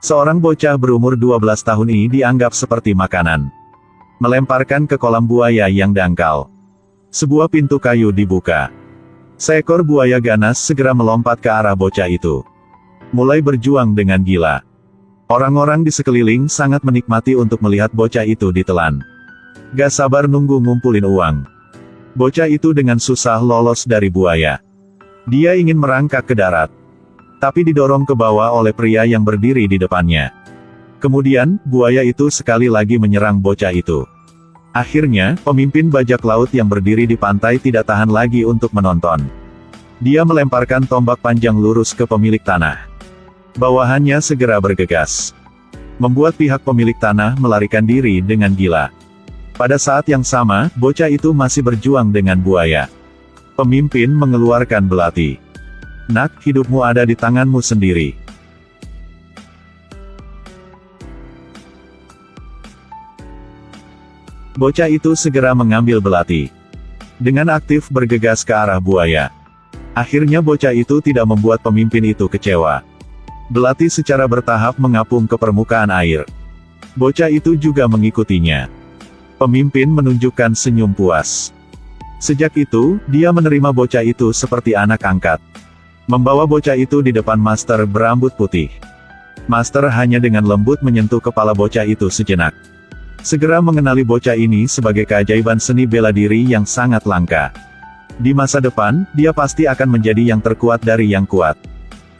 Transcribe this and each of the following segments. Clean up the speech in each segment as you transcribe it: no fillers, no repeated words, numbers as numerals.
Seorang bocah berumur 12 tahun ini dianggap seperti makanan. Melemparkan ke kolam buaya yang dangkal. Sebuah pintu kayu dibuka. Seekor buaya ganas segera melompat ke arah bocah itu. Mulai berjuang dengan gila. Orang-orang di sekeliling sangat menikmati untuk melihat bocah itu ditelan. Gak sabar nunggu ngumpulin uang. Bocah itu dengan susah lolos dari buaya. Dia ingin merangkak ke darat. Tapi didorong ke bawah oleh pria yang berdiri di depannya. Kemudian, buaya itu sekali lagi menyerang bocah itu. Akhirnya, pemimpin bajak laut yang berdiri di pantai tidak tahan lagi untuk menonton. Dia melemparkan tombak panjang lurus ke pemilik tanah. Bawahannya segera bergegas. Membuat pihak pemilik tanah melarikan diri dengan gila. Pada saat yang sama, bocah itu masih berjuang dengan buaya. Pemimpin mengeluarkan belati. Nak, hidupmu ada di tanganmu sendiri. Bocah itu segera mengambil belati. Dengan aktif bergegas ke arah buaya. Akhirnya bocah itu tidak membuat pemimpin itu kecewa. Belati secara bertahap mengapung ke permukaan air. Bocah itu juga mengikutinya. Pemimpin menunjukkan senyum puas. Sejak itu, dia menerima bocah itu seperti anak angkat. Membawa bocah itu di depan master berambut putih. Master hanya dengan lembut menyentuh kepala bocah itu sejenak. Segera mengenali bocah ini sebagai keajaiban seni bela diri yang sangat langka. Di masa depan, dia pasti akan menjadi yang terkuat dari yang kuat.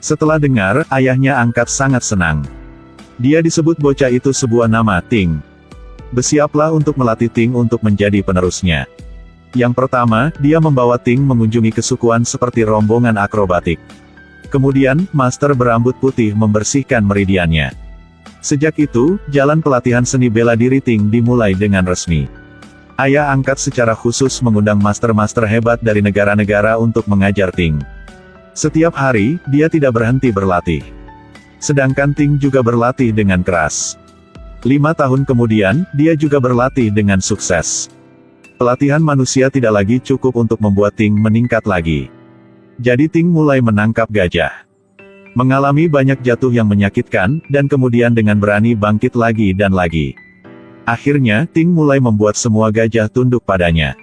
Setelah dengar, ayahnya angkat sangat senang. Dia disebut bocah itu sebuah nama, Ting. Bersiaplah untuk melatih Ting untuk menjadi penerusnya. Yang pertama, dia membawa Ting mengunjungi kesukuan seperti rombongan akrobatik. Kemudian, master berambut putih membersihkan meridiannya. Sejak itu, jalan pelatihan seni bela diri Ting dimulai dengan resmi. Ayah angkat secara khusus mengundang master-master hebat dari negara-negara untuk mengajar Ting. Setiap hari, dia tidak berhenti berlatih. Sedangkan Ting juga berlatih dengan keras. 5 tahun kemudian, dia juga berlatih dengan sukses. Pelatihan manusia tidak lagi cukup untuk membuat Ting meningkat lagi. Jadi Ting mulai menangkap gajah. Mengalami banyak jatuh yang menyakitkan, dan kemudian dengan berani bangkit lagi dan lagi. Akhirnya, Ting mulai membuat semua gajah tunduk padanya.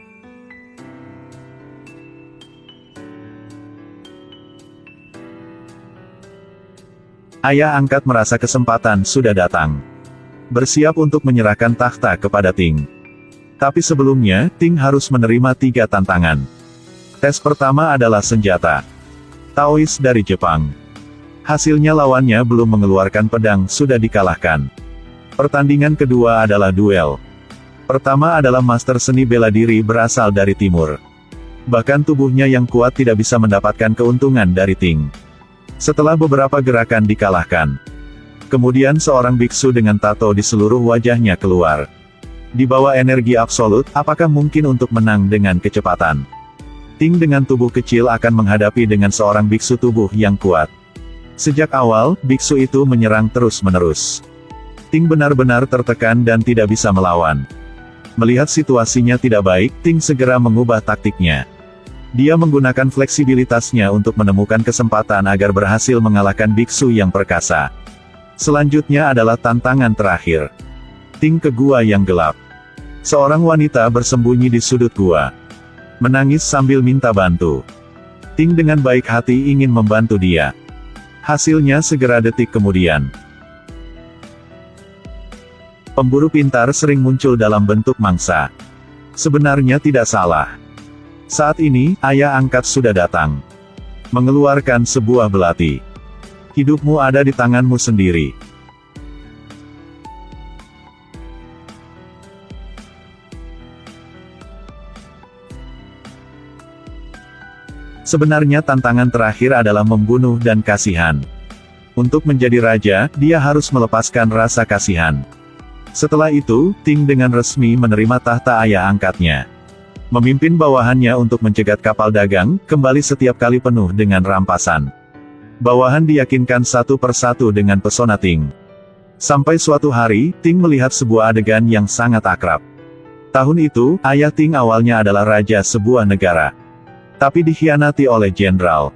Ayah angkat merasa kesempatan sudah datang. Bersiap untuk menyerahkan takhta kepada Ting. Tapi sebelumnya, Ting harus menerima 3 tantangan. Tes pertama adalah senjata. Taois dari Jepang. Hasilnya lawannya belum mengeluarkan pedang sudah dikalahkan. Pertandingan kedua adalah duel. Pertama adalah master seni bela diri berasal dari timur. Bahkan tubuhnya yang kuat tidak bisa mendapatkan keuntungan dari Ting. Setelah beberapa gerakan dikalahkan. Kemudian seorang biksu dengan tato di seluruh wajahnya keluar. Di bawah energi absolut, apakah mungkin untuk menang dengan kecepatan? Ting dengan tubuh kecil akan menghadapi dengan seorang biksu tubuh yang kuat. Sejak awal, biksu itu menyerang terus-menerus. Ting benar-benar tertekan dan tidak bisa melawan. Melihat situasinya tidak baik, Ting segera mengubah taktiknya. Dia menggunakan fleksibilitasnya untuk menemukan kesempatan agar berhasil mengalahkan biksu yang perkasa. Selanjutnya adalah tantangan terakhir. Ting ke gua yang gelap. Seorang wanita bersembunyi di sudut gua. Menangis sambil minta bantu. Ting dengan baik hati ingin membantu dia. Hasilnya segera detik kemudian. Pemburu pintar sering muncul dalam bentuk mangsa. Sebenarnya tidak salah. Saat ini, ayah angkat sudah datang. Mengeluarkan sebuah belati. Hidupmu ada di tanganmu sendiri. Sebenarnya tantangan terakhir adalah membunuh dan kasihan. Untuk menjadi raja, dia harus melepaskan rasa kasihan. Setelah itu, Ting dengan resmi menerima tahta ayah angkatnya. Memimpin bawahannya untuk mencegat kapal dagang, kembali setiap kali penuh dengan rampasan. Bawahan diyakinkan satu persatu dengan pesona Ting. Sampai suatu hari, Ting melihat sebuah adegan yang sangat akrab. Tahun itu, ayah Ting awalnya adalah raja sebuah negara. Tapi dikhianati oleh jenderal.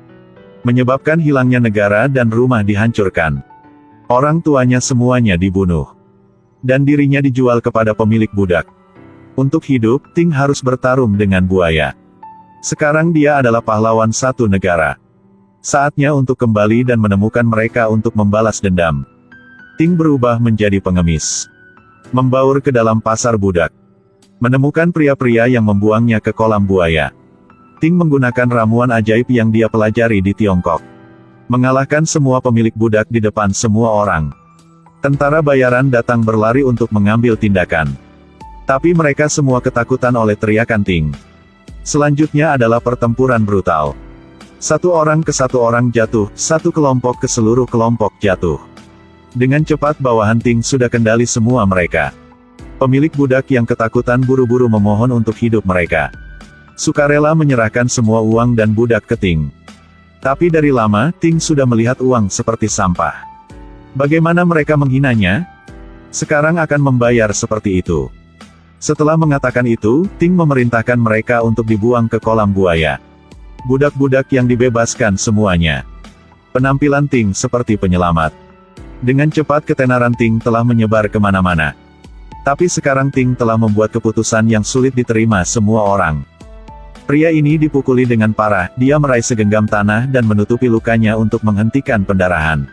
Menyebabkan hilangnya negara dan rumah dihancurkan. Orang tuanya semuanya dibunuh. Dan dirinya dijual kepada pemilik budak. Untuk hidup, Ting harus bertarung dengan buaya. Sekarang dia adalah pahlawan satu negara. Saatnya untuk kembali dan menemukan mereka untuk membalas dendam. Ting berubah menjadi pengemis. Membaur ke dalam pasar budak. Menemukan pria-pria yang membuangnya ke kolam buaya. Ting menggunakan ramuan ajaib yang dia pelajari di Tiongkok. Mengalahkan semua pemilik budak di depan semua orang. Tentara bayaran datang berlari untuk mengambil tindakan. Tapi mereka semua ketakutan oleh teriakan Ting. Selanjutnya adalah pertempuran brutal. Satu orang ke satu orang jatuh, satu kelompok ke seluruh kelompok jatuh. Dengan cepat bawahan Ting sudah kendali semua mereka. Pemilik budak yang ketakutan buru-buru memohon untuk hidup mereka. Sukarela menyerahkan semua uang dan budak ke Ting. Tapi dari lama, Ting sudah melihat uang seperti sampah. Bagaimana mereka menghinanya? Sekarang akan membayar seperti itu. Setelah mengatakan itu, Ting memerintahkan mereka untuk dibuang ke kolam buaya. Budak-budak yang dibebaskan semuanya. Penampilan Ting seperti penyelamat. Dengan cepat ketenaran Ting telah menyebar kemana-mana. Tapi sekarang Ting telah membuat keputusan yang sulit diterima semua orang. Pria ini dipukuli dengan parah, dia meraih segenggam tanah dan menutupi lukanya untuk menghentikan pendarahan.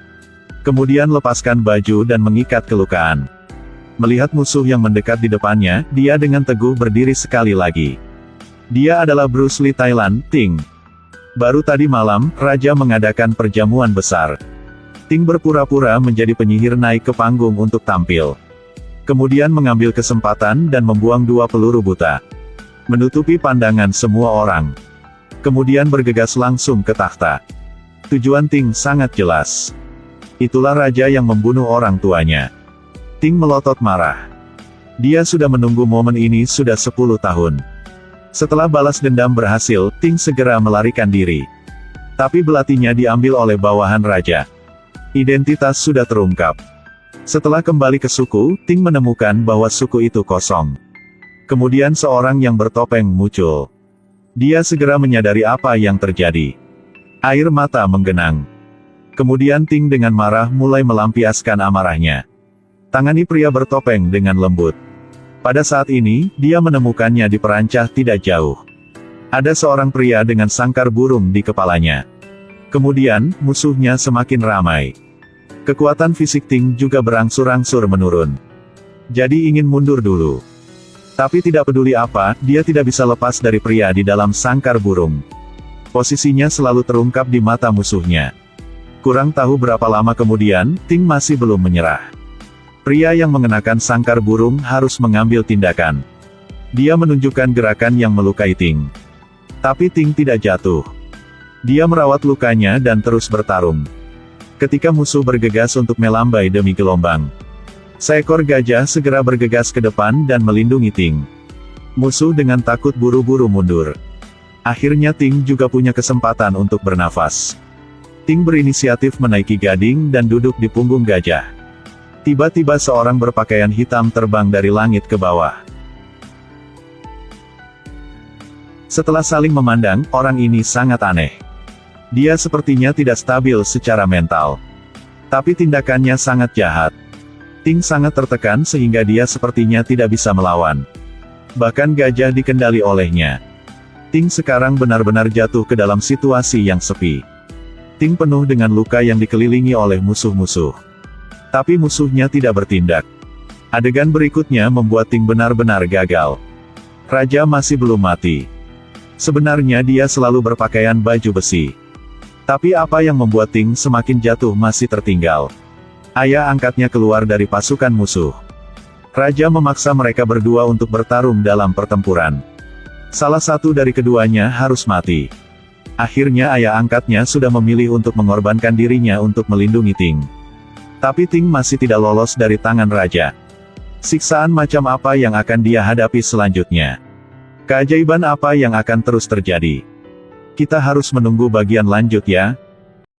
Kemudian lepaskan baju dan mengikat kelukaan. Melihat musuh yang mendekat di depannya, dia dengan teguh berdiri sekali lagi. Dia adalah Bruce Lee Thailand, Ting. Baru tadi malam, Raja mengadakan perjamuan besar. Ting berpura-pura menjadi penyihir naik ke panggung untuk tampil. Kemudian mengambil kesempatan dan membuang 2 peluru buta. Menutupi pandangan semua orang. Kemudian bergegas langsung ke takhta. Tujuan Ting sangat jelas. Itulah raja yang membunuh orang tuanya. Ting melotot marah. Dia sudah menunggu momen ini sudah 10 tahun. Setelah balas dendam berhasil, Ting segera melarikan diri. Tapi belatinya diambil oleh bawahan raja. Identitas sudah terungkap. Setelah kembali ke suku, Ting menemukan bahwa suku itu kosong. Kemudian seorang yang bertopeng muncul. Dia segera menyadari apa yang terjadi. Air mata menggenang. Kemudian Ting dengan marah mulai melampiaskan amarahnya. Tangani pria bertopeng dengan lembut. Pada saat ini, dia menemukannya di perancah tidak jauh. Ada seorang pria dengan sangkar burung di kepalanya. Kemudian, musuhnya semakin ramai. Kekuatan fisik Ting juga berangsur-angsur menurun. Jadi ingin mundur dulu. Tapi tidak peduli apa, dia tidak bisa lepas dari pria di dalam sangkar burung. Posisinya selalu terungkap di mata musuhnya. Kurang tahu berapa lama kemudian, Ting masih belum menyerah. Pria yang mengenakan sangkar burung harus mengambil tindakan. Dia menunjukkan gerakan yang melukai Ting. Tapi Ting tidak jatuh. Dia merawat lukanya dan terus bertarung. Ketika musuh bergegas untuk melambai demi gelombang, seekor gajah segera bergegas ke depan dan melindungi Ting. Musuh dengan takut buru-buru mundur. Akhirnya Ting juga punya kesempatan untuk bernafas. Ting berinisiatif menaiki gading dan duduk di punggung gajah. Tiba-tiba seorang berpakaian hitam terbang dari langit ke bawah. Setelah saling memandang, orang ini sangat aneh. Dia sepertinya tidak stabil secara mental. Tapi tindakannya sangat jahat. Ting sangat tertekan sehingga dia sepertinya tidak bisa melawan. Bahkan gajah dikendali olehnya. Ting sekarang benar-benar jatuh ke dalam situasi yang sepi. Ting penuh dengan luka yang dikelilingi oleh musuh-musuh. Tapi musuhnya tidak bertindak. Adegan berikutnya membuat Ting benar-benar gagal. Raja masih belum mati. Sebenarnya dia selalu berpakaian baju besi. Tapi apa yang membuat Ting semakin jatuh masih tertinggal. Ayah angkatnya keluar dari pasukan musuh. Raja memaksa mereka berdua untuk bertarung dalam pertempuran. Salah satu dari keduanya harus mati. Akhirnya ayah angkatnya sudah memilih untuk mengorbankan dirinya untuk melindungi Ting. Tapi Ting masih tidak lolos dari tangan raja. Siksaan macam apa yang akan dia hadapi selanjutnya? Keajaiban apa yang akan terus terjadi? Kita harus menunggu bagian lanjut ya.